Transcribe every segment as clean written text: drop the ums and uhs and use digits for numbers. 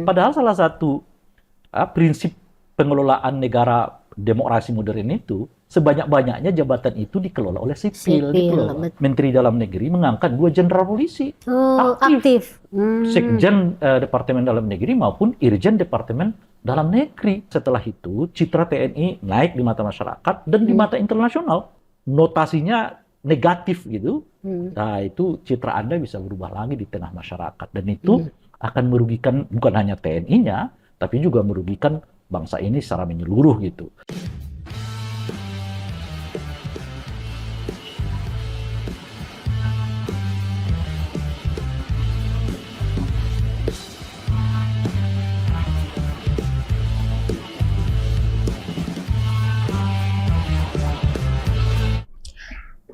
Padahal salah satu prinsip pengelolaan negara demokrasi modern itu sebanyak-banyaknya jabatan itu dikelola oleh sipil, dikelola. Menteri Dalam Negeri mengangkat 2 jenderal polisi aktif. Sekjen Departemen Dalam Negeri maupun Irjen Departemen Dalam Negeri. Setelah itu citra TNI naik di mata masyarakat dan di mata internasional. Notasinya negatif gitu. Nah itu citra Anda bisa berubah lagi di tengah masyarakat. Dan itu akan merugikan bukan hanya TNI-nya, tapi juga merugikan bangsa ini secara menyeluruh gitu.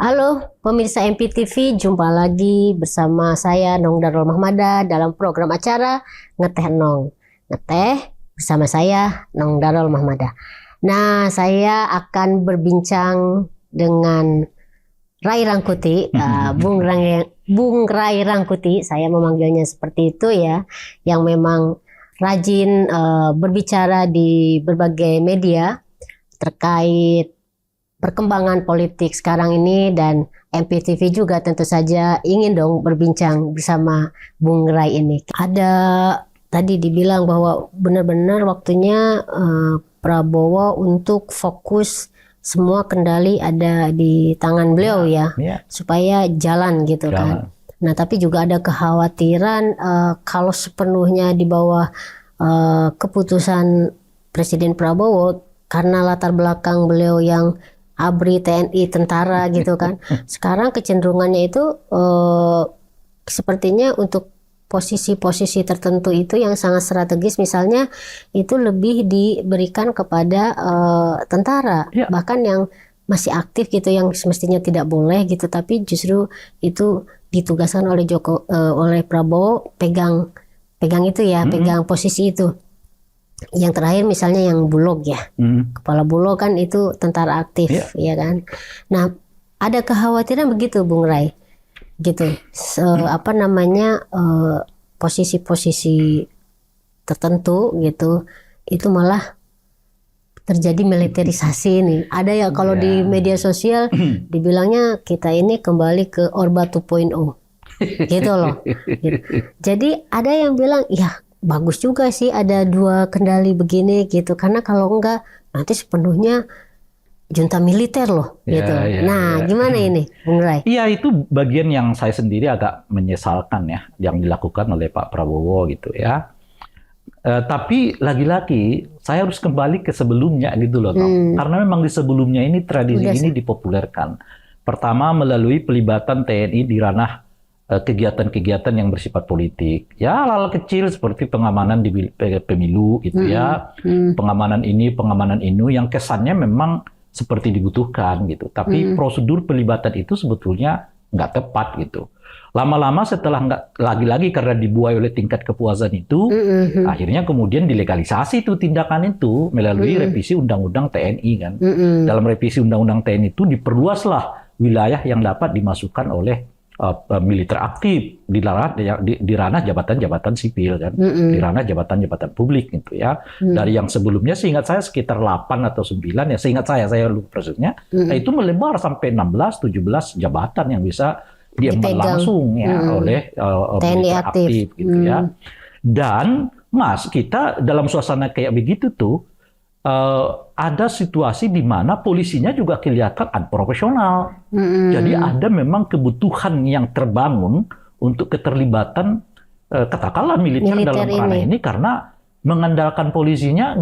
Halo pemirsa MPTV, jumpa lagi bersama saya Nong Darul Mahmada dalam program acara Ngeteh Nong. Ngeteh bersama saya Nong Darul Mahmada. Nah, saya akan berbincang dengan Ray Rangkuti, Bung Ray Rangkuti, saya memanggilnya seperti itu ya, yang memang rajin berbicara di berbagai media terkait perkembangan politik sekarang ini, dan MPTV juga tentu saja ingin dong berbincang bersama Bung Ray ini. Ada tadi dibilang bahwa benar-benar waktunya Prabowo untuk fokus semua kendali ada di tangan beliau ya, supaya jalan gitu kan. Nah tapi juga ada kekhawatiran kalau sepenuhnya di bawah keputusan Presiden Prabowo, karena latar belakang beliau yang ABRI, TNI, tentara gitu kan. Sekarang kecenderungannya itu sepertinya untuk posisi-posisi tertentu itu yang sangat strategis misalnya itu lebih diberikan kepada tentara, bahkan yang masih aktif gitu, yang semestinya tidak boleh gitu, tapi justru itu ditugaskan oleh oleh Prabowo pegang itu ya, pegang posisi itu. Yang terakhir misalnya yang Bulog ya, kepala Bulog kan itu tentara aktif ya kan. Nah ada kekhawatiran begitu Bung Ray gitu, posisi-posisi tertentu gitu itu malah terjadi militerisasi nih. Ada ya kalau di media sosial dibilangnya kita ini kembali ke Orba 2.0 gitu loh gitu. Jadi ada yang bilang ya bagus juga sih ada 2 kendali begini gitu, karena kalau enggak nanti sepenuhnya junta militer loh gitu. Gimana ini Bung Ray? Iya, itu bagian yang saya sendiri agak menyesalkan ya yang dilakukan oleh Pak Prabowo gitu ya. Tapi lagi-lagi saya harus kembali ke sebelumnya gitu loh, karena memang di sebelumnya ini tradisi ini dipopulerkan. Pertama melalui pelibatan TNI di ranah kegiatan-kegiatan yang bersifat politik. Ya hal-hal kecil seperti pengamanan di pemilu gitu ya. Pengamanan ini, pengamanan itu yang kesannya memang seperti dibutuhkan gitu. Tapi prosedur pelibatan itu sebetulnya nggak tepat gitu. Lama-lama setelah nggak lagi-lagi karena dibuai oleh tingkat kepuasan itu, akhirnya kemudian dilegalisasi itu tindakan itu melalui revisi Undang-Undang TNI kan. Dalam revisi Undang-Undang TNI itu diperluaslah wilayah yang dapat dimasukkan oleh militer aktif di ranah jabatan-jabatan sipil kan, di ranah jabatan-jabatan publik gitu ya. Dari yang sebelumnya seingat saya sekitar 8 atau 9 ya, seingat saya lupa persisnya, itu melebar sampai 16-17 jabatan yang bisa diemban langsung ya oleh militer aktif gitu ya. Dan kita dalam suasana kayak begitu tuh ada situasi di mana polisinya juga kelihatan unprofesional. Jadi ada memang kebutuhan yang terbangun untuk keterlibatan katakanlah militer dalam ranah ini karena mengandalkan polisinya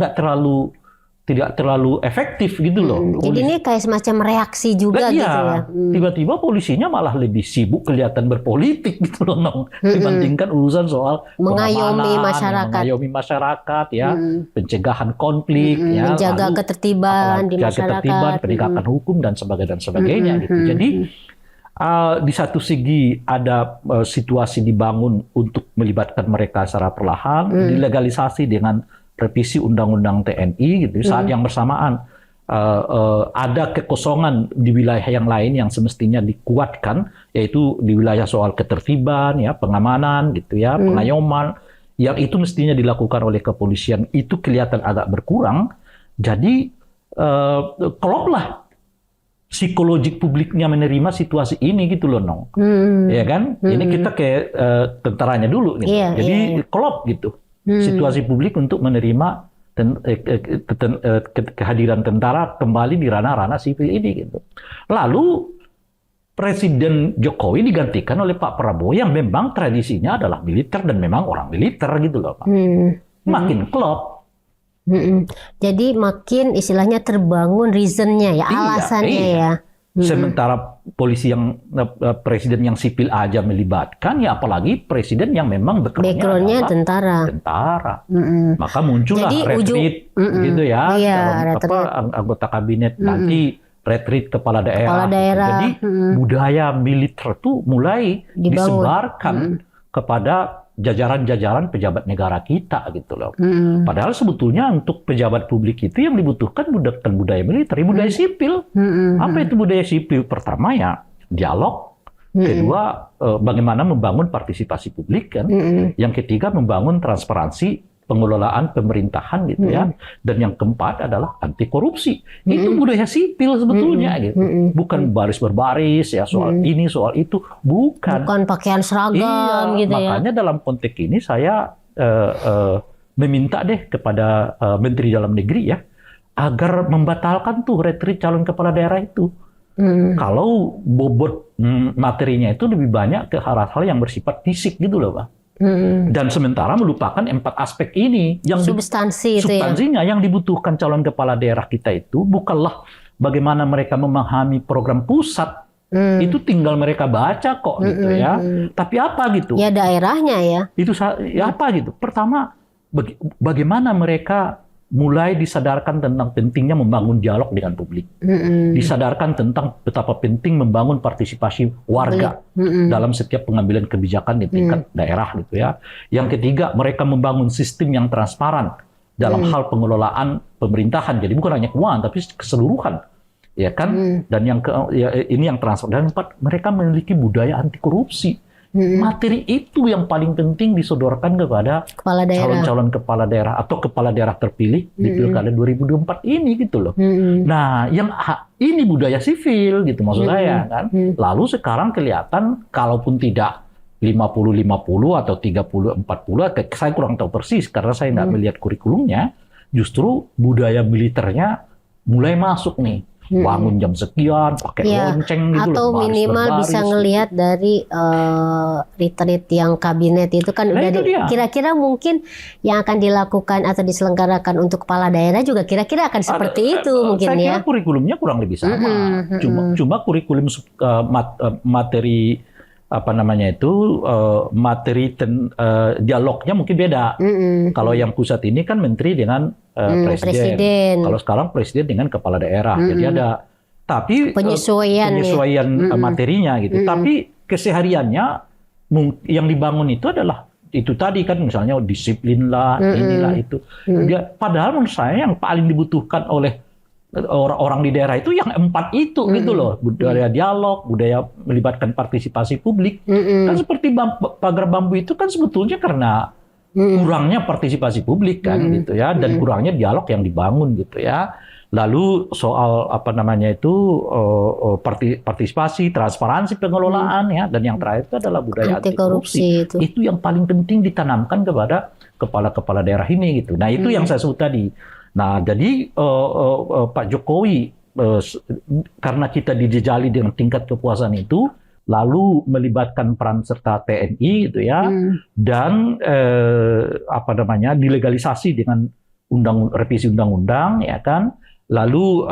tidak terlalu efektif gitu loh. Jadi ini kayak semacam reaksi juga gitu ya. Tiba-tiba polisinya malah lebih sibuk kelihatan berpolitik gitu loh, dibandingkan urusan soal mengayomi masyarakat ya, pencegahan konflik ya, menjaga ketertiban di masyarakat, penegakan hukum dan sebagainya gitu. Jadi di satu segi ada situasi dibangun untuk melibatkan mereka secara perlahan, dilegalisasi dengan revisi Undang-Undang TNI gitu. Saat yang bersamaan ada kekosongan di wilayah yang lain yang semestinya dikuatkan, yaitu di wilayah soal ketertiban, ya, pengamanan gitu ya, pengayoman yang itu mestinya dilakukan oleh kepolisian itu kelihatan agak berkurang, jadi kloplah psikologik publiknya menerima situasi ini gitu loh, Nong. Ya kan? Ini kita kayak tentaranya dulu gitu. Iya, Jadi iya. klop gitu. Situasi publik untuk menerima kehadiran tentara kembali di ranah-ranah sipil ini gitu. Lalu Presiden Jokowi digantikan oleh Pak Prabowo yang memang tradisinya adalah militer dan memang orang militer gitu loh, Pak. Makin klop. Jadi makin istilahnya terbangun reasonnya ya, Iya, alasannya iya. ya. Sementara polisi yang presiden yang sipil aja melibatkan, ya apalagi presiden yang memang Backgroundnya adalah tentara. tentara. Maka muncullah Jadi retreat gitu ya, Iya, dalam anggota kabinet nanti retreat kepala daerah. Kepala daerah. Jadi budaya militer itu mulai Dibangun. disebarkan kepada jajaran-jajaran pejabat negara kita gitu loh. Padahal sebetulnya untuk pejabat publik itu yang dibutuhkan bukan budaya militer, budaya sipil. Apa itu budaya sipil? Pertama ya dialog, kedua bagaimana membangun partisipasi publik kan, yang ketiga membangun transparansi pengelolaan pemerintahan gitu ya, dan yang keempat adalah anti korupsi. Itu budaya sipil sebetulnya gitu, bukan baris berbaris ya soal ini soal itu, bukan Pakaian seragam gitu ya. Makanya dalam konteks ini saya meminta deh kepada Menteri Dalam Negeri ya agar membatalkan tuh retreat calon kepala daerah itu. Kalau bobot materinya itu lebih banyak ke hal-hal yang bersifat fisik gitu loh, Pak. Dan sementara melupakan 4 aspek ini yang Substansi itu ya. substansinya yang dibutuhkan calon kepala daerah kita itu bukanlah bagaimana mereka memahami program pusat, itu tinggal mereka baca kok gitu ya. Tapi apa gitu? Ya daerahnya ya. Itu ya apa gitu? Pertama, bagaimana mereka mulai disadarkan tentang pentingnya membangun dialog dengan publik. Disadarkan tentang betapa penting membangun partisipasi warga dalam setiap pengambilan kebijakan di tingkat daerah gitu ya. Yang ketiga, mereka membangun sistem yang transparan dalam hal pengelolaan pemerintahan. Jadi bukan hanya keuangan tapi keseluruhan. Ya kan? Dan ini yang transparan. Dan keempat, mereka memiliki budaya anti korupsi. Materi itu yang paling penting disodorkan kepada calon-calon kepala daerah atau kepala daerah terpilih di Pilkada 2024 ini gitu loh. Nah, yang ini budaya sivil gitu maksud saya kan. Lalu sekarang kelihatan kalaupun tidak 50-50 atau 30-40, saya kurang tahu persis karena saya nggak melihat kurikulumnya, justru budaya militernya mulai masuk nih. Bangun jam sekian, pakai lonceng gitu atau loh. Minimal bisa ngelihat dari retreat yang kabinet itu kan udah kira-kira mungkin yang akan dilakukan atau diselenggarakan untuk kepala daerah juga kira-kira akan seperti itu mungkin saya ya. kira kurikulumnya kurang lebih sama. Cuma kurikulum materi apa namanya itu materi dialognya mungkin beda. Kalau yang pusat ini kan menteri dengan presiden. Kalau sekarang presiden dengan kepala daerah. Jadi ada tapi penyesuaian materinya gitu. Tapi kesehariannya yang dibangun itu adalah itu tadi kan misalnya disiplin lah, inilah itu. Padahal menurut saya yang paling dibutuhkan oleh orang-orang di daerah itu yang 4 itu gitu loh, budaya dialog, budaya melibatkan partisipasi publik. Kan seperti pagar bambu itu kan sebetulnya karena kurangnya partisipasi publik kan gitu ya, dan kurangnya dialog yang dibangun gitu ya. Lalu soal apa namanya itu partisipasi, transparansi pengelolaan ya, dan yang terakhir itu adalah budaya anti korupsi. Itu yang paling penting ditanamkan kepada kepala-kepala daerah ini gitu. Nah itu yang saya sebut tadi. Nah, jadi Pak Jokowi karena kita dijejali dengan tingkat kepuasan itu, lalu melibatkan peran serta TNI gitu ya, dan apa namanya dilegalisasi dengan revisi undang-undang ya kan, lalu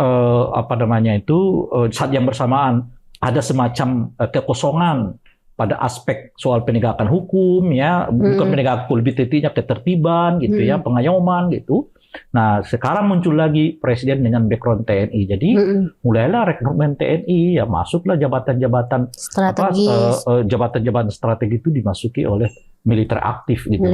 apa namanya itu saat yang bersamaan ada semacam kekosongan pada aspek soal penegakan hukum ya, bukan penegakan hukum, lebih tepatnya ketertiban gitu ya, pengayoman gitu. Nah, sekarang muncul lagi presiden dengan background TNI. Jadi mulailah rekrutmen TNI, ya masuklah jabatan-jabatan strategis. Jabatan-jabatan strategi itu dimasuki oleh militer aktif gitu.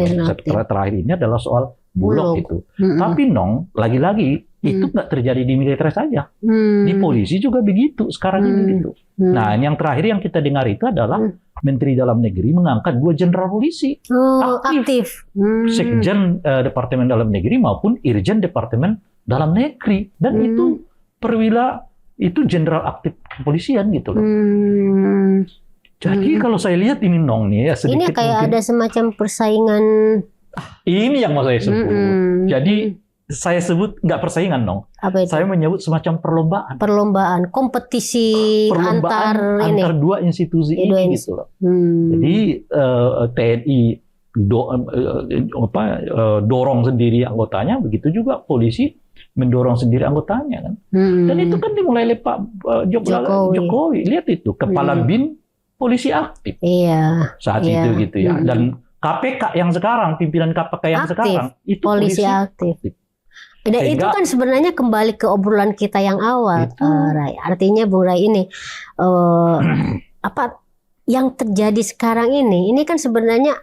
Terakhir ini adalah soal Bulog itu. Tapi lagi-lagi Itu nggak terjadi di militer saja. Di polisi juga begitu sekarang ini gitu. Nah, yang terakhir yang kita dengar itu adalah Menteri Dalam Negeri mengangkat 2 jenderal polisi aktif. Sekjen Departemen Dalam Negeri maupun Irjen Departemen Dalam Negeri, dan itu perwira itu jenderal aktif kepolisian gitu loh. Jadi kalau saya lihat ini Nong nih ya sedikit Ini kayak mungkin, ada semacam persaingan. ini yang mau saya sebut. Jadi saya sebut nggak persaingan Nong. Apa itu? Saya menyebut semacam perlombaan. Perlombaan, kompetisi Perlombaan antar ini. antar 2 institusi Dua ini institusi. gitu loh. Jadi TNI dorong sendiri anggotanya, begitu juga polisi mendorong sendiri anggotanya kan. Dan itu kan dimulai oleh Pak Jokowi. Lihat itu, Kepala BIN polisi aktif saat itu gitu ya. Dan KPK yang sekarang, pimpinan KPK yang Aktif. sekarang itu Polisi aktif. Dan itu Sehingga- kan sebenarnya kembali ke obrolan kita yang awal, Itu. Ray. Artinya Bung Ray ini apa yang terjadi sekarang ini kan sebenarnya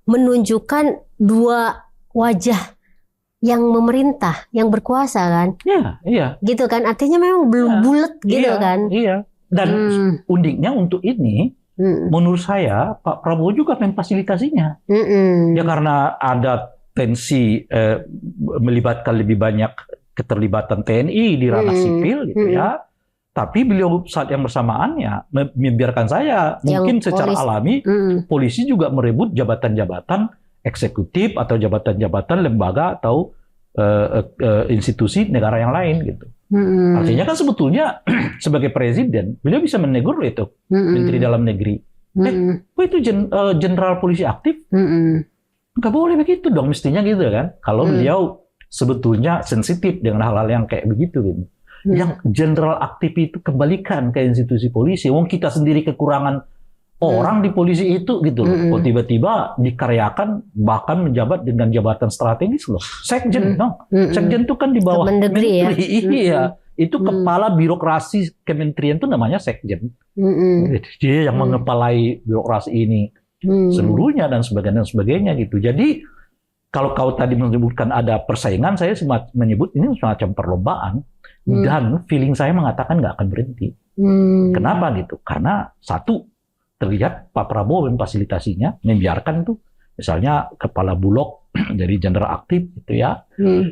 menunjukkan 2 wajah yang memerintah, yang berkuasa kan, Iya. gitu kan. Artinya memang belum Iya. bulat gitu kan. Iya. Dan uniknya untuk ini, menurut saya Pak Prabowo juga memfasilitasinya. Ya karena ada tensi melibatkan lebih banyak keterlibatan TNI di ranah sipil gitu ya. Tapi beliau saat yang bersamaan ya membiarkan saya mungkin secara alami polisi juga merebut jabatan-jabatan eksekutif atau jabatan-jabatan lembaga atau institusi negara yang lain gitu. Artinya kan sebetulnya sebagai presiden beliau bisa menegur itu Menteri Dalam Negeri. Itu jenderal polisi aktif? Nggak boleh begitu dong mestinya gitu kan. Kalau beliau sebetulnya sensitif dengan hal-hal yang kayak begitu gitu. Yang jenderal aktif itu kembalikan ke institusi polisi. Wong kita sendiri kekurangan orang di polisi itu gitu loh. Kok tiba-tiba dikaryakan bahkan menjabat dengan jabatan strategis loh. Sekjen dong. Sekjen itu kan di bawah Menteri ya. Iya. Itu kepala birokrasi kementerian itu namanya sekjen. Dia yang mengepalai birokrasi ini seluruhnya dan sebagainya gitu. Jadi kalau kau tadi menyebutkan ada persaingan, saya menyebut ini semacam perlombaan. Dan feeling saya mengatakan nggak akan berhenti. Kenapa gitu? Karena satu, terlihat Pak Prabowo memfasilitasinya, membiarkan tuh misalnya kepala Bulog jadi jenderal aktif gitu ya.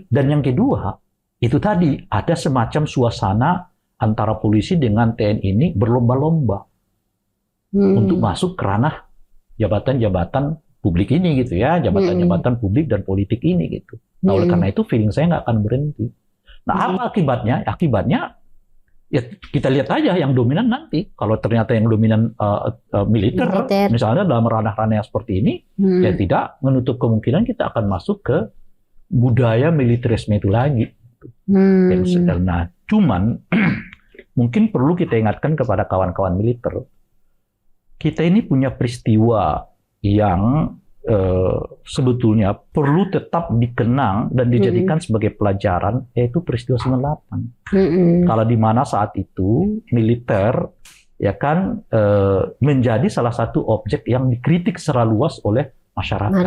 Dan yang kedua, itu tadi ada semacam suasana antara polisi dengan TNI ini berlomba-lomba untuk masuk ke ranah jabatan-jabatan publik ini gitu ya, jabatan-jabatan publik dan politik ini gitu. Nah oleh karena itu feeling saya nggak akan berhenti. Nah apa akibatnya? Akibatnya ya kita lihat aja yang dominan nanti. Kalau ternyata yang dominan militer, misalnya dalam ranah-ranah yang seperti ini, ya tidak menutup kemungkinan kita akan masuk ke budaya militerisme itu lagi. Nah, cuman mungkin perlu kita ingatkan kepada kawan-kawan militer, kita ini punya peristiwa yang sebetulnya perlu tetap dikenang dan dijadikan sebagai pelajaran, yaitu peristiwa 98. Kalau di mana saat itu militer ya kan menjadi salah satu objek yang dikritik secara luas oleh masyarakat.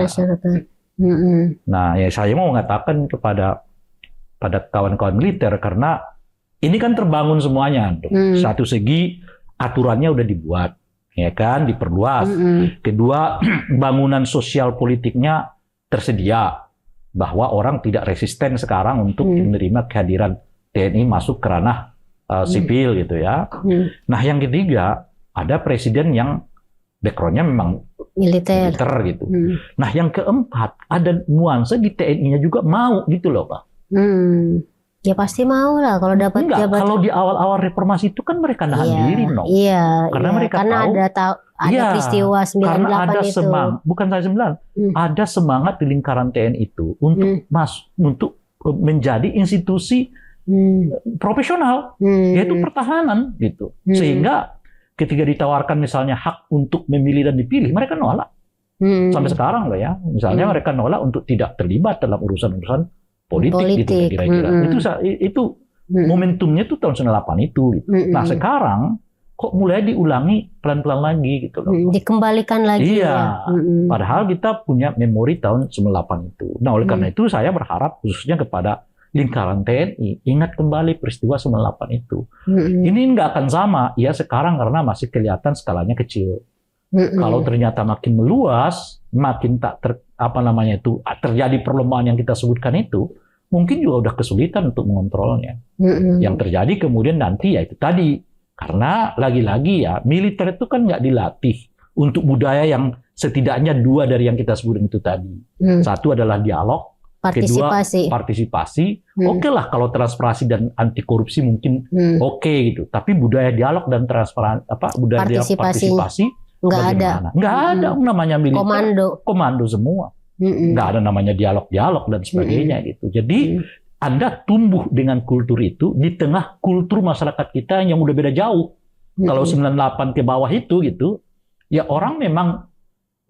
Nah, ya saya mau mengatakan pada kawan-kawan militer, karena ini kan terbangun semuanya. Satu segi aturannya udah dibuat, ya kan, diperluas. Kedua, bangunan sosial politiknya tersedia, bahwa orang tidak resisten sekarang untuk menerima kehadiran TNI masuk ke ranah sipil gitu ya. Nah, yang ketiga, ada presiden yang backgroundnya memang militer gitu. Nah, yang keempat, ada nuansa di TNI-nya juga mau gitu loh, Pak. Ya pasti mau lah kalau dapat jabatan. Kalau di awal-awal reformasi itu kan mereka nahan diri, no. Karena mereka tahu, ada peristiwa 98 karena ada itu. Bukan saja 9, ada semangat di lingkaran TNI itu untuk menjadi institusi profesional, yaitu pertahanan gitu. Sehingga ketika ditawarkan misalnya hak untuk memilih dan dipilih, mereka nolak. Sampai sekarang loh ya. Misalnya mereka nolak untuk tidak terlibat dalam urusan-urusan politik gitu kira-kira. Itu momentumnya tuh tahun 98 itu gitu. Nah, sekarang kok mulai diulangi pelan-pelan lagi gitu loh. Dikembalikan lagi ya. Padahal kita punya memori tahun 98 itu. Nah, oleh karena itu saya berharap khususnya kepada lingkaran TNI, ingat kembali peristiwa 98 itu. Ini nggak akan sama ya sekarang karena masih kelihatan skalanya kecil. Kalau ternyata makin meluas, makin terjadi perlombaan yang kita sebutkan itu, mungkin juga udah kesulitan untuk mengontrolnya. Yang terjadi kemudian nanti ya itu tadi, karena lagi-lagi ya militer itu kan nggak dilatih untuk budaya yang setidaknya dua dari yang kita sebutin itu tadi. Satu adalah dialog, Partisipasi. kedua partisipasi. Oke lah kalau transparansi dan anti korupsi mungkin oke gitu. Tapi budaya dialog dan budaya partisipasi nggak ada. Nggak ada namanya militer. Komando semua. Nggak ada namanya dialog dan sebagainya gitu. Jadi Anda tumbuh dengan kultur itu di tengah kultur masyarakat kita yang udah beda jauh. Kalau 98 ke bawah itu gitu, ya orang memang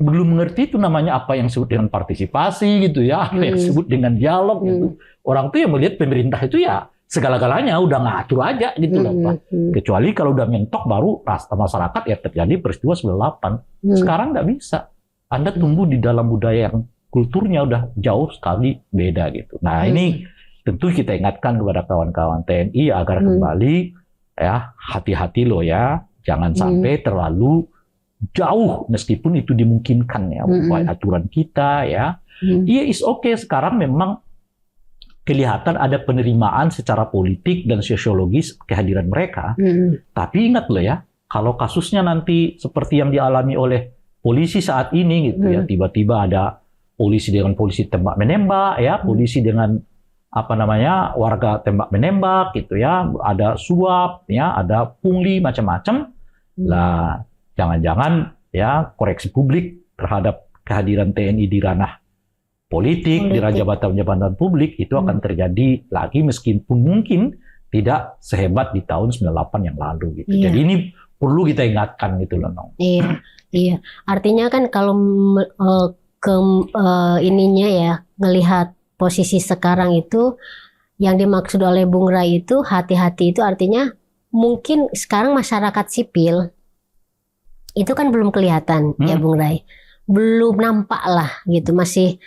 belum mengerti itu namanya apa yang disebut dengan partisipasi gitu ya, apa yang disebut dengan dialog gitu. Orang tuh yang melihat pemerintah itu ya segala-galanya udah ngatur aja gitu loh Pak. Kecuali kalau udah mentok baru rasa masyarakat ya terjadi peristiwa 98. Sekarang nggak bisa. Anda tumbuh di dalam budaya yang kulturnya udah jauh sekali beda gitu. Nah ini tentu kita ingatkan kepada kawan-kawan TNI agar kembali ya hati-hati loh ya, jangan sampai terlalu jauh meskipun itu dimungkinkan ya buat aturan kita ya. Iya is okay sekarang memang kelihatan ada penerimaan secara politik dan sosiologis kehadiran mereka. Tapi ingat loh ya, kalau kasusnya nanti seperti yang dialami oleh polisi saat ini gitu ya, tiba-tiba ada polisi dengan polisi tembak menembak ya, polisi dengan warga tembak menembak gitu ya, ada suap ya, ada pungli macam-macam. Lah jangan-jangan ya koreksi publik terhadap kehadiran TNI di ranah politik, di ranah jabatan-jabatan publik itu akan terjadi lagi meskipun mungkin tidak sehebat di tahun 98 yang lalu gitu. Jadi ini perlu kita ingatkan gitu loh Nong. Iya. Artinya kan kalau ininya ya ngelihat posisi sekarang itu yang dimaksud oleh Bung Rai itu hati-hati itu artinya mungkin sekarang masyarakat sipil itu kan belum kelihatan ya Bung Rai, belum nampak lah gitu, masih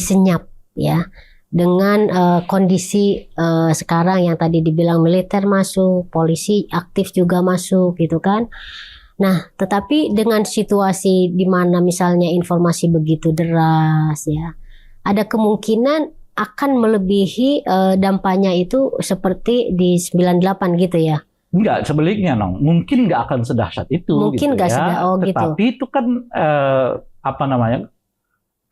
senyap ya dengan kondisi sekarang yang tadi dibilang militer masuk, polisi aktif juga masuk gitu kan. Nah, tetapi dengan situasi di mana misalnya informasi begitu deras ya, ada kemungkinan akan melebihi dampaknya itu seperti di 98 gitu ya. Enggak, sebaliknya Nong. Mungkin nggak akan sedahsyat itu. Mungkin nggak gitu ya. Tetapi itu kan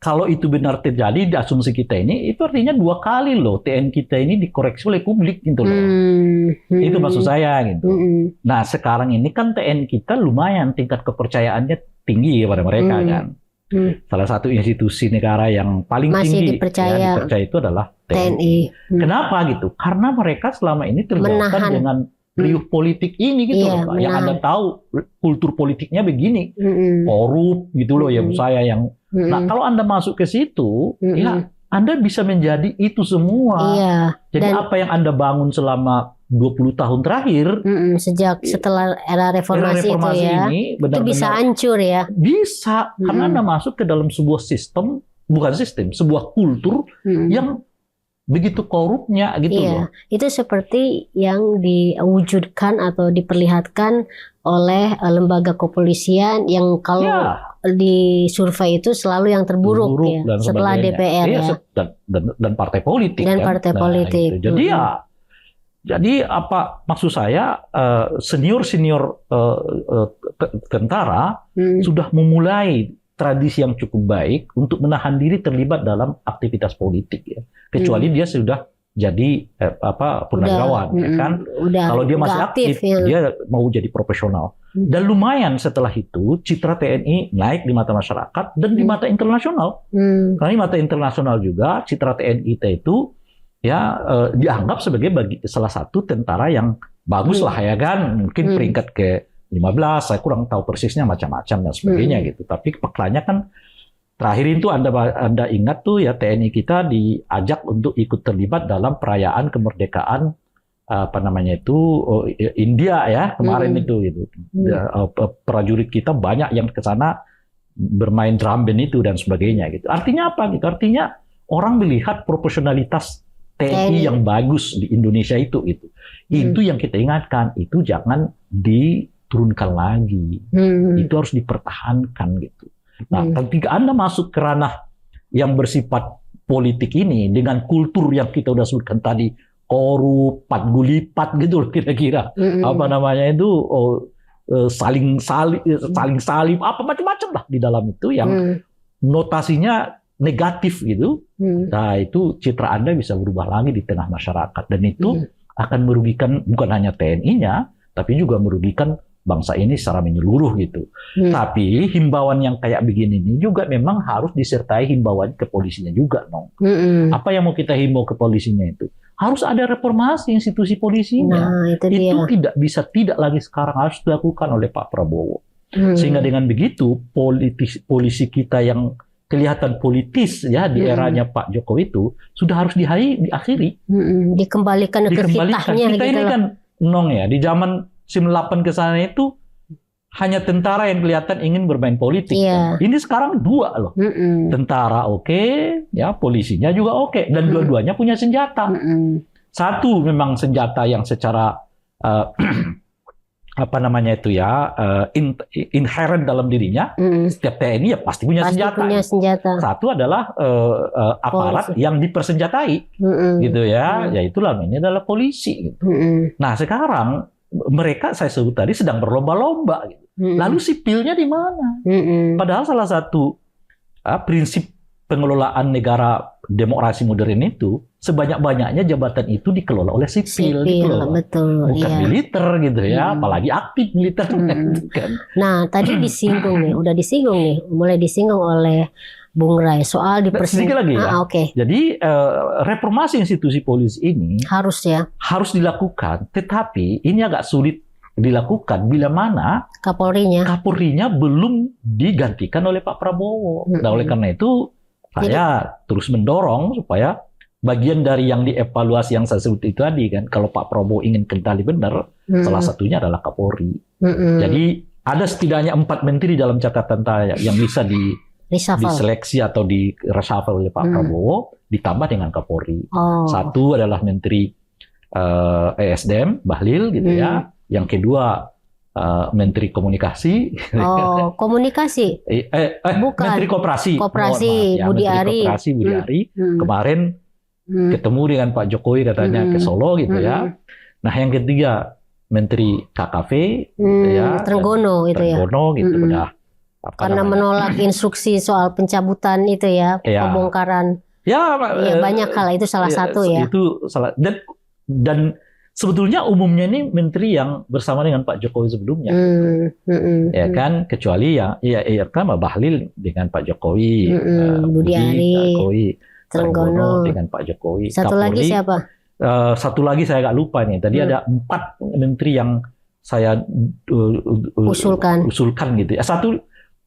kalau itu benar terjadi di asumsi kita ini, itu artinya 2 kali loh TNI kita ini dikoreksi oleh publik gitu loh. Itu maksud saya gitu. Nah sekarang ini kan TNI kita lumayan tingkat kepercayaannya tinggi pada mereka kan. Salah satu institusi negara yang paling tinggi dipercaya itu adalah TNI. Kenapa gitu? Karena mereka selama ini terbiasa dengan riuh politik ini gitu loh Pak. Yang Anda tahu kultur politiknya begini, korup gitu loh ya saya yang. Nah kalau Anda masuk ke situ, ya Anda bisa menjadi itu semua. Jadi apa yang Anda bangun selama 20 tahun terakhir, setelah era reformasi itu ya, ini itu bisa hancur ya. Bisa, karena Anda masuk ke dalam sebuah sistem, bukan sistem, sebuah kultur yang begitu korupnya gitu loh. Itu seperti yang diwujudkan atau diperlihatkan oleh lembaga kepolisian yang kalau di survei itu selalu yang terburuk ya setelah DPR dan partai politik politik. Gitu. Jadi apa maksud saya senior tentara sudah memulai tradisi yang cukup baik untuk menahan diri terlibat dalam aktivitas politik ya. Kecuali dia sudah jadi purnawirawan ya kan. Kalau dia masih aktif dia mau jadi profesional. Dan lumayan setelah itu citra TNI naik di mata masyarakat dan di mata internasional. Karena di mata internasional juga citra TNI kita itu ya dianggap sebagai salah satu tentara yang bagus lah ya kan. Mungkin peringkat ke 15, saya kurang tahu persisnya macam-macam dan sebagainya gitu. Tapi faktanya kan terakhir itu Anda ingat tuh ya TNI kita diajak untuk ikut terlibat dalam perayaan kemerdekaan India ya kemarin itu gitu. Prajurit kita banyak yang ke sana bermain drum band itu dan sebagainya gitu. Artinya apa gitu? Artinya orang melihat profesionalitas TNI yang bagus di Indonesia itu. Itu yang kita ingatkan, itu jangan diturunkan lagi. Itu harus dipertahankan gitu. Nah, ketika Anda masuk ke ranah yang bersifat politik ini dengan kultur yang kita udah sebutkan tadi, korup, patgulipat gitu loh kira-kira. Apa namanya itu, saling salib, apa macam-macam lah di dalam itu yang notasinya negatif gitu. Nah, itu citra Anda bisa berubah lagi di tengah masyarakat. Dan itu akan merugikan bukan hanya TNI-nya, tapi juga merugikan bangsa ini secara menyeluruh gitu. Tapi himbauan yang kayak begini ini juga memang harus disertai himbauan ke polisinya juga, Nong. Apa yang mau kita himbau ke polisinya itu? Harus ada reformasi institusi polisinya. Nah, itu tidak bisa tidak lagi sekarang, harus dilakukan oleh Pak Prabowo. Sehingga dengan begitu polisi kita yang kelihatan politis ya di eranya Pak Jokowi itu sudah harus diakhiri. Dikembalikan ke kitahnya. Kita gitu ini loh. kan, Nong ya, di zaman 98 ke sana itu hanya tentara yang kelihatan ingin bermain politik. Kan? Ini sekarang dua loh. Tentara oke, ya polisinya juga oke, dan dua-duanya punya senjata. Satu memang senjata yang secara apa namanya itu ya, inherent dalam dirinya. Setiap TNI ya pasti punya senjata. Satu adalah aparat yang dipersenjatai, gitu ya. Ya itulah, ini adalah polisi. Gitu. Nah sekarang mereka saya sebut tadi sedang berlomba-lomba. Gitu. Lalu sipilnya di mana? Padahal salah satu prinsip pengelolaan negara demokrasi modern itu, sebanyak-banyaknya jabatan itu dikelola oleh sipil gitu loh. Betul, bukan militer gitu ya, apalagi aktif militer. Kan. Nah, tadi disinggung nih, udah disinggung nih, mulai disinggung oleh Bung Rai soal sedikit lagi ya. Jadi reformasi institusi polisi ini harus dilakukan, tetapi ini agak sulit dilakukan bila mana Kapolrinya belum digantikan oleh Pak Prabowo. Nah, oleh karena itu saya terus mendorong supaya bagian dari yang dievaluasi yang saya sebut itu tadi kan, kalau Pak Prabowo ingin kendali benar, salah satunya adalah Kapolri. Jadi ada setidaknya 4 menteri dalam catatan saya yang bisa diseleksi atau di reshuffle oleh Pak Prabowo, ditambah dengan Kapolri. Satu adalah Menteri ESDM, Bahlil gitu ya. Yang kedua Menteri Komunikasi. Komunikasi? Bukan. Menteri Koperasi. Budi Ari. Budi Ari. Kemarin ketemu dengan Pak Jokowi katanya ke Solo gitu ya. Nah yang ketiga Menteri KKV gitu ya. Trenggono itu ya. Trenggono gitu udah. Karena menolak instruksi soal pencabutan itu ya, pembongkaran. Ya banyak hal, itu salah satu ya. Itu salah. Dan sebetulnya umumnya ini menteri yang bersama dengan Pak Jokowi sebelumnya. Ya kan, kecuali ya kan Bahlil dengan Pak Jokowi, Budi Ari, Trenggono dengan Pak Jokowi. Satu lagi siapa? Satu lagi saya agak lupa nih. Tadi ada 4 menteri yang saya usulkan gitu. Satu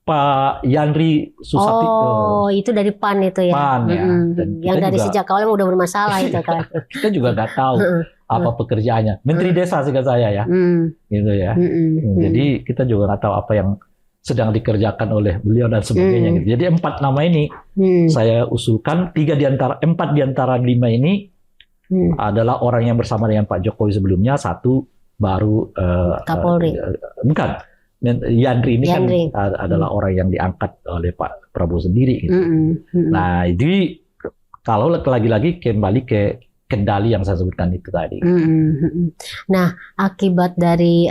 Pak Yandri Susati. Itu dari PAN itu ya. PAN ya. Yang dari sejak awal udah bermasalah itu kan. Kita juga nggak tahu apa pekerjaannya. Menteri Desa seingat saya ya. Gitu ya. Jadi kita juga nggak tahu apa yang sedang dikerjakan oleh beliau dan sebagainya. Gitu. Jadi 4 nama ini saya usulkan, 4 di antara 5 ini adalah orang yang bersama dengan Pak Jokowi sebelumnya, satu baru Kapolri. Bukan. Yandri ini kan adalah orang yang diangkat oleh Pak Prabowo sendiri. Gitu. Nah, jadi kalau lagi-lagi kembali ke kendali yang saya sebutkan itu tadi. Nah, akibat dari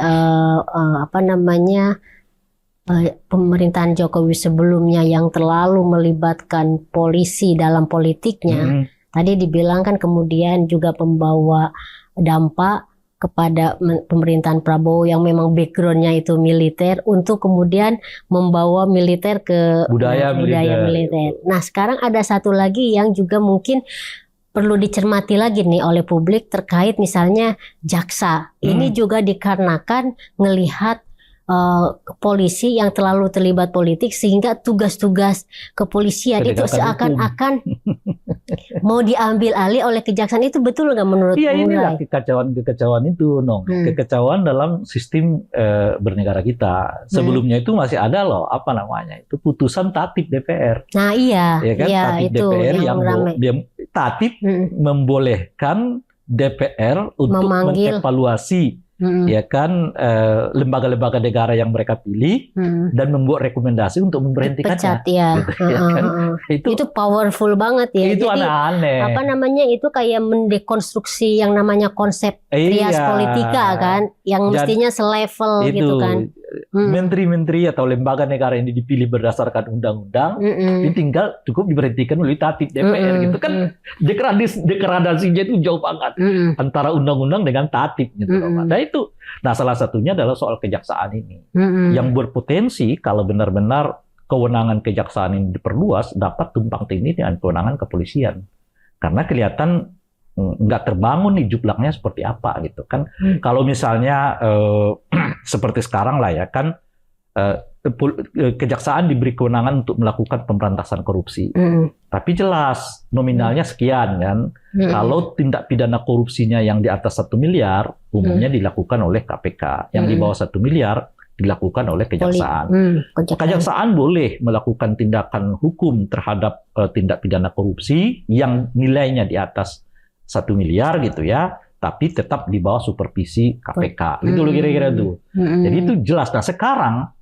pemerintahan Jokowi sebelumnya yang terlalu melibatkan polisi dalam politiknya, tadi dibilang kan kemudian juga membawa dampak kepada pemerintahan Prabowo yang memang backgroundnya itu militer, untuk kemudian membawa militer ke budaya militer. Nah sekarang ada satu lagi yang juga mungkin perlu dicermati lagi nih oleh publik terkait misalnya jaksa. Ini juga dikarenakan ngelihat polisi yang terlalu terlibat politik sehingga tugas-tugas kepolisian itu seakan-akan mau diambil alih oleh kejaksaan. Itu betul nggak menurut Iya, inilah kekacauan itu, Nong. Kekacauan dalam sistem bernegara kita. Sebelumnya itu masih ada loh, apa namanya itu, putusan tatip DPR. Nah iya, ya kan? Iya tatip itu DPR yang tatip membolehkan DPR untuk Memanggil. mengevaluasi ya kan lembaga-lembaga negara yang mereka pilih dan membuat rekomendasi untuk memberhentikannya. Pecat ya. Gitu, ya kan? Itu powerful banget ya. Itu Jadi aneh-aneh. apa namanya itu kayak mendekonstruksi yang namanya konsep trias politika kan, yang mestinya selevel itu, gitu kan. Menteri-menteri atau lembaga negara ini dipilih berdasarkan undang-undang, ini tinggal cukup diberhentikan oleh tatip DPR gitu kan. Degradasinya itu jauh banget antara undang-undang dengan tatip gitu. Nah salah satunya adalah soal kejaksaan ini yang berpotensi kalau benar-benar kewenangan kejaksaan ini diperluas dapat tumpang tindih dengan kewenangan kepolisian karena kelihatan nggak terbangun nih juklaknya seperti apa gitu kan. Kalau misalnya seperti sekarang lah ya kan kejaksaan diberi kewenangan untuk melakukan pemberantasan korupsi, tapi jelas nominalnya sekian kan. Kalau tindak pidana korupsinya yang di atas 1 miliar umumnya dilakukan oleh KPK, yang di bawah 1 miliar dilakukan oleh kejaksaan. Kejaksaan boleh melakukan tindakan hukum terhadap tindak pidana korupsi yang nilainya di atas 1 miliar gitu ya, tapi tetap di bawah supervisi KPK. Itu loh kira-kira tuh. Jadi itu jelas. Nah sekarang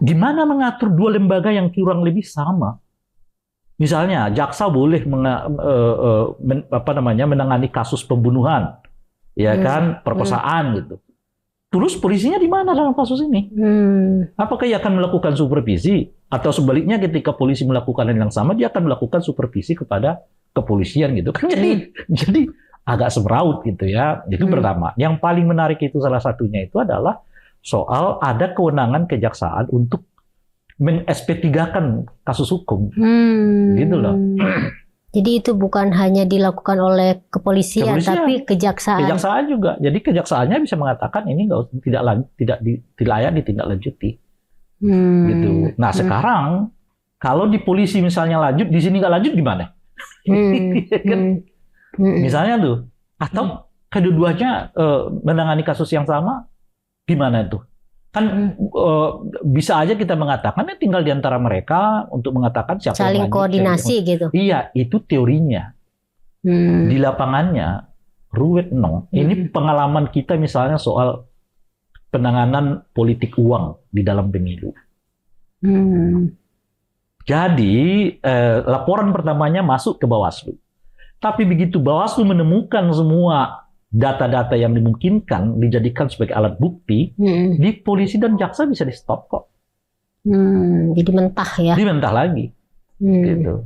gimana mengatur dua lembaga yang kurang lebih sama? Misalnya jaksa boleh menangani kasus pembunuhan, ya kan, perkosaan gitu. Terus polisinya di mana dalam kasus ini? Apakah ia akan melakukan supervisi atau sebaliknya ketika polisi melakukan hal yang sama dia akan melakukan supervisi kepada kepolisian gitu kan? Jadi agak semeraut gitu ya. Itu pertama. Yang paling menarik itu salah satunya itu adalah soal ada kewenangan kejaksaan untuk men-SP3-kan kasus hukum. Gitu loh. Jadi itu bukan hanya dilakukan oleh kepolisian, tapi kejaksaan. Kejaksaan juga. Jadi kejaksaannya bisa mengatakan ini tidak layak ditindaklanjuti. Gitu. Nah sekarang kalau di polisi misalnya lanjut, di sini nggak lanjut gimana? Misalnya tuh, atau kedua-duanya menangani kasus yang sama, gimana tuh? Kan bisa aja kita mengatakan tinggal di antara mereka untuk mengatakan siapa saling yang koordinasi gitu. Iya, itu teorinya. Di lapangannya ruwet nong. Ini pengalaman kita misalnya soal penanganan politik uang di dalam pemilu. Jadi laporan pertamanya masuk ke Bawaslu. Tapi begitu Bawaslu menemukan semua data-data yang dimungkinkan dijadikan sebagai alat bukti, di polisi dan jaksa bisa di stop kok. Jadi mentah ya. Jadi mentah lagi. Gitu.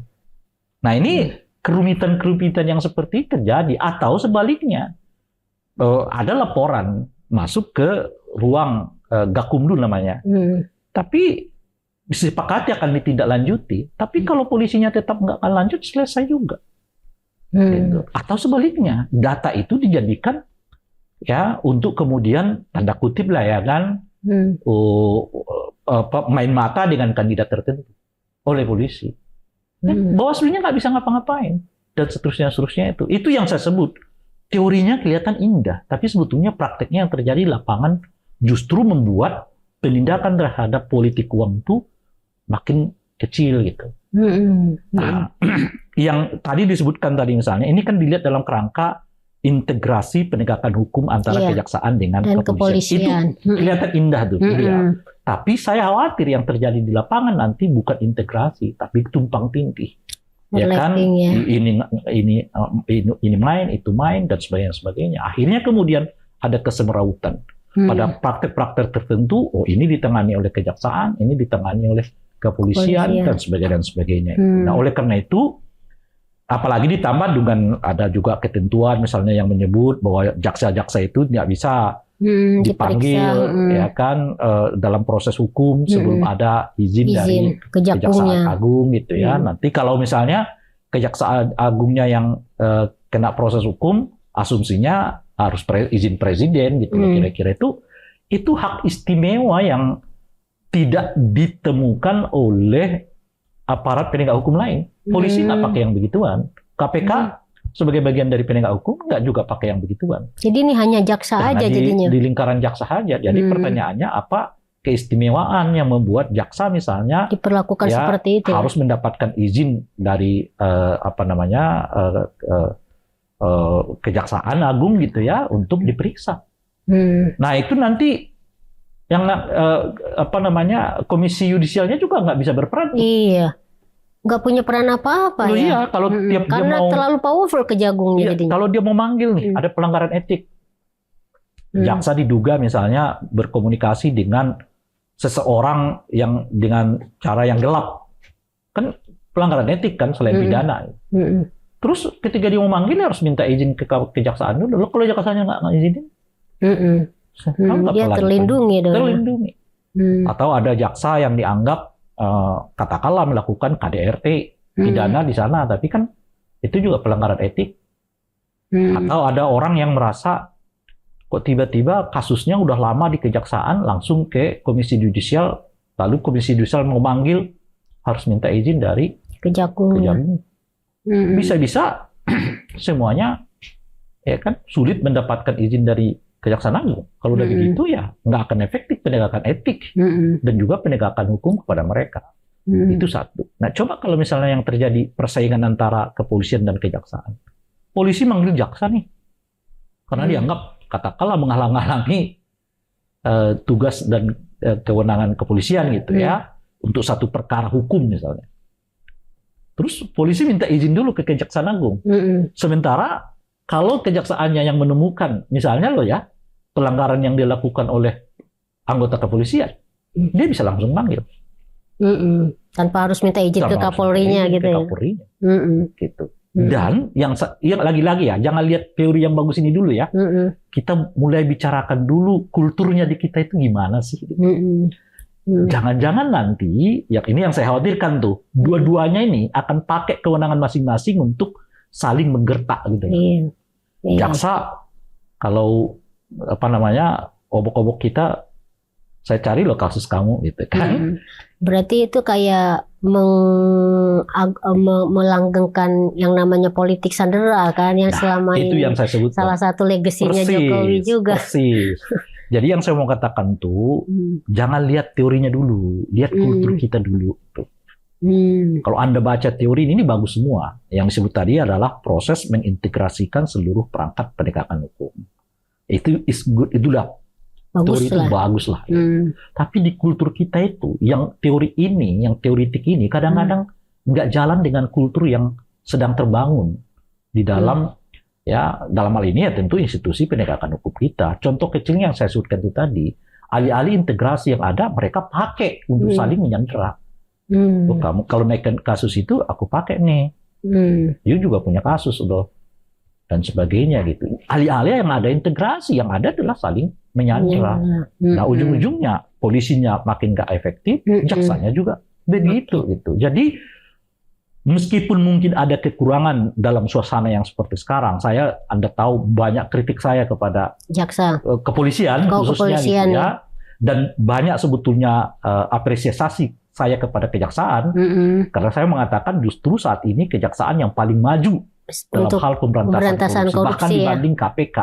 Nah ini kerumitan-kerumitan yang seperti terjadi. Atau sebaliknya, ada laporan masuk ke ruang Gakumdu namanya. Tapi disepakati akan ditindaklanjuti. Tapi kalau polisinya tetap nggak akan lanjut, selesai juga. Gitu. Atau sebaliknya, data itu dijadikan ya untuk kemudian tanda kutip lah ya kan, main mata dengan kandidat tertentu oleh polisi. Bawaslu-nya nggak bisa ngapa-ngapain dan seterusnya itu. Itu yang saya sebut teorinya kelihatan indah, tapi sebetulnya prakteknya yang terjadi di lapangan justru membuat penindakan terhadap politik uang itu makin kecil gitu. Nah, yang tadi disebutkan tadi misalnya, ini kan dilihat dalam kerangka integrasi penegakan hukum antara kejaksaan dengan kepolisian. Itu kelihatan indah tuh. Tapi saya khawatir yang terjadi di lapangan nanti bukan integrasi, tapi tumpang tindih. Ya kan, ini main, itu main dan sebagainya. Akhirnya kemudian ada kesemerautan pada praktek-praktek tertentu. Oh ini ditangani oleh kejaksaan, ini ditangani oleh kepolisian dan sebagainya. Nah, oleh karena itu, apalagi ditambah dengan ada juga ketentuan misalnya yang menyebut bahwa jaksa-jaksa itu tidak bisa dipanggil, ya kan, dalam proses hukum sebelum ada izin dari Kejaksaan Agung gitu ya. Nanti kalau misalnya Kejaksaan Agungnya yang kena proses hukum, asumsinya harus izin presiden gitu. Kira-kira itu hak istimewa yang tidak ditemukan oleh aparat penegak hukum lain. Polisi nggak pakai yang begituan. KPK sebagai bagian dari penegak hukum nggak juga pakai yang begituan. Jadi ini hanya jaksa aja jadinya. Di lingkaran jaksa saja. Jadi pertanyaannya apa keistimewaan yang membuat jaksa misalnya diperlakukan seperti itu? Harus mendapatkan izin dari Kejaksaan Agung gitu ya untuk diperiksa. Nah itu nanti yang Komisi Yudisialnya juga nggak bisa berperan. Iya, nggak punya peran apa-apa Loh, ya. iya, kalau tiap dia Karena mau, terlalu powerful Kejagungnya iya, jadinya. kalau dia mau manggil nih, ada pelanggaran etik. Jaksa diduga misalnya berkomunikasi dengan seseorang yang dengan cara yang gelap, kan pelanggaran etik kan selain pidana. Terus ketika dia mau manggil dia harus minta izin ke kejaksaan dulu. Kalau jaksaannya nggak izinin, dia terlindungi dong. Terlindungi. Atau ada jaksa yang dianggap katakanlah melakukan KDRT pidana di sana, tapi kan itu juga pelanggaran etik. Atau ada orang yang merasa kok tiba-tiba kasusnya udah lama di kejaksaan langsung ke Komisi Yudisial, lalu Komisi Yudisial mau manggil harus minta izin dari Kejagung. Bisa-bisa semuanya ya kan sulit mendapatkan izin dari Kejaksaan Agung. Kalau udah begitu ya nggak akan efektif penegakan etik dan juga penegakan hukum kepada mereka. Itu satu. Nah coba kalau misalnya yang terjadi persaingan antara kepolisian dan kejaksaan, polisi manggil jaksa nih karena dianggap katakanlah menghalang-halangi tugas dan kewenangan kepolisian gitu ya untuk satu perkara hukum misalnya. Terus polisi minta izin dulu ke Kejaksaan Agung. Sementara kalau kejaksaannya yang menemukan misalnya loh ya pelanggaran yang dilakukan oleh anggota kepolisian, dia bisa langsung manggil. Tanpa harus minta izin ke Kapolrinya gitu ya. Kapolrinya. Gitu. Dan yang lagi-lagi ya, jangan lihat teori yang bagus ini dulu ya. Kita mulai bicarakan dulu kulturnya di kita itu gimana sih. Jangan-jangan nanti, ini yang saya khawatirkan tuh, dua-duanya ini akan pakai kewenangan masing-masing untuk saling menggertak gitu. Jaksa kalau obok-obok kita, saya cari loh kasus kamu gitu kan. Berarti itu kayak melanggengkan yang namanya politik sandera kan yang selama itu ini yang saya sebut salah satu legasinya Jokowi juga. Persis. Jadi yang saya mau katakan tuh jangan lihat teorinya dulu, lihat kultur kita dulu. Kalau Anda baca teori ini bagus semua. Yang disebut tadi adalah proses mengintegrasikan seluruh perangkat penegakan hukum. Itu is good, itulah teori itu bagus lah. Tapi di kultur kita itu, yang teori ini, yang teoritik ini, kadang-kadang nggak jalan dengan kultur yang sedang terbangun di dalam dalam hal ini ya tentu institusi penegakan hukum kita. Contoh kecilnya yang saya sebutkan itu tadi, alih-alih integrasi yang ada, mereka pakai untuk saling menyandera. Oh, kamu kalau naikkan kasus itu, aku pakai nih. You juga punya kasus loh. Dan sebagainya gitu. Alih-alih yang ada integrasi, yang ada adalah saling menyandera. Nah ujung-ujungnya polisinya makin gak efektif, jaksanya juga begitu gitu. Jadi meskipun mungkin ada kekurangan dalam suasana yang seperti sekarang, Anda tahu banyak kritik saya kepada jaksa, kepolisian khususnya gitu ya, dan banyak sebetulnya apresiasi saya kepada kejaksaan karena saya mengatakan justru saat ini kejaksaan yang paling maju dalam hal pemberantasan korupsi bahkan dibanding KPK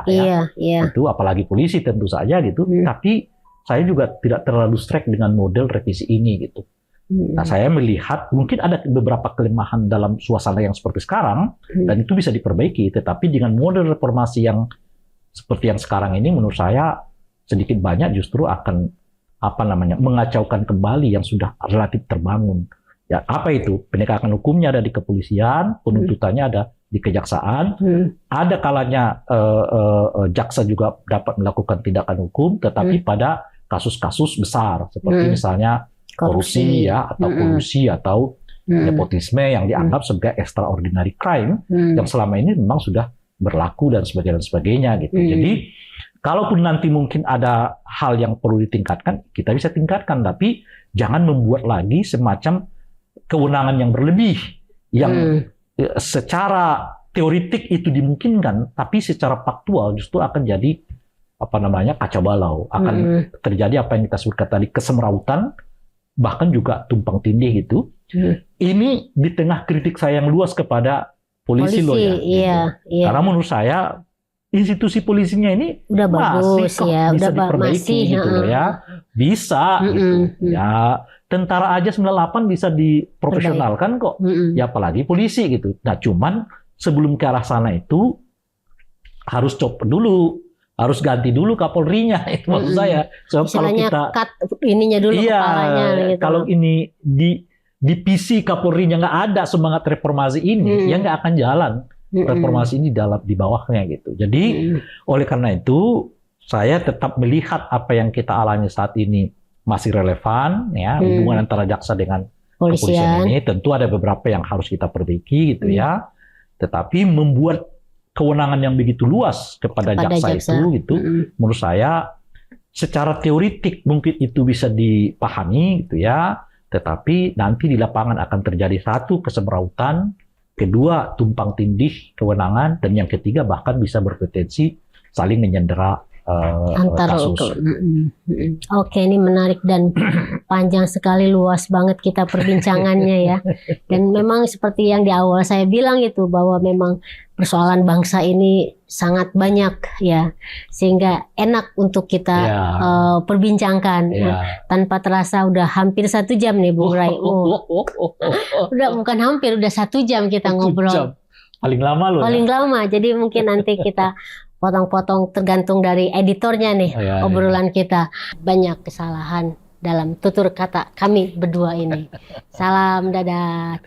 itu apalagi polisi tentu saja gitu. Tapi saya juga tidak terlalu strike dengan model revisi ini gitu. Nah saya melihat mungkin ada beberapa kelemahan dalam suasana yang seperti sekarang dan itu bisa diperbaiki, tetapi dengan model reformasi yang seperti yang sekarang ini menurut saya sedikit banyak justru akan mengacaukan kembali yang sudah relatif terbangun. Ya apa itu? Penegakan hukumnya ada di kepolisian, penuntutannya ada di kejaksaan. Ada kalanya jaksa juga dapat melakukan tindakan hukum, tetapi pada kasus-kasus besar seperti misalnya korupsi atau kolusi atau nepotisme yang dianggap sebagai extraordinary crime yang selama ini memang sudah berlaku dan sebagainya gitu. Jadi kalaupun nanti mungkin ada hal yang perlu ditingkatkan, kita bisa tingkatkan, tapi jangan membuat lagi semacam kewenangan yang berlebih yang secara teoritik itu dimungkinkan, tapi secara faktual justru akan jadi kacau balau, akan terjadi apa yang kita sebutkan tadi kesemrautan, bahkan juga tumpang tindih gitu. Ini di tengah kritik saya yang luas kepada polisi loh ya. Gitu. Karena menurut saya institusi polisinya ini udah bagus bisa diperbaiki gitu loh ya. Bisa gitu. Ya, tentara aja 98 bisa diprofesionalkan kok. Ya apalagi polisi gitu. Nah, cuman sebelum ke arah sana itu harus copot dulu, harus ganti dulu Kapolrinya, itu maksud saya. So, kalau Istilahnya kita cut ininya dulu, iya, kepalanya gitu. kalau ini di PC Kapolrinya nggak ada semangat reformasi ini, ya nggak akan jalan reformasi ini di bawahnya gitu. Jadi oleh karena itu saya tetap melihat apa yang kita alami saat ini masih relevan, ya, hubungan antara jaksa dengan kepolisian ini tentu ada beberapa yang harus kita perbaiki gitu ya. Tetapi membuat kewenangan yang begitu luas kepada jaksa itu gitu, menurut saya secara teoritik mungkin itu bisa dipahami gitu ya, tetapi nanti di lapangan akan terjadi satu kesemrautan, kedua tumpang tindih kewenangan, dan yang ketiga bahkan bisa berpotensi saling menyandera antar kasus. Oke, ini menarik dan panjang sekali, luas banget kita perbincangannya ya. Dan memang seperti yang di awal saya bilang itu, bahwa memang persoalan bangsa ini sangat banyak ya, sehingga enak untuk kita perbincangkan. Tanpa terasa udah hampir 1 jam nih Bung Rai. Udah bukan hampir, udah 1 jam kita ngobrol. Jam. Paling lama loh. Paling lama. Jadi mungkin nanti kita potong-potong tergantung dari editornya nih, obrolan kita. Banyak kesalahan dalam tutur kata kami berdua ini. Salam, dadah.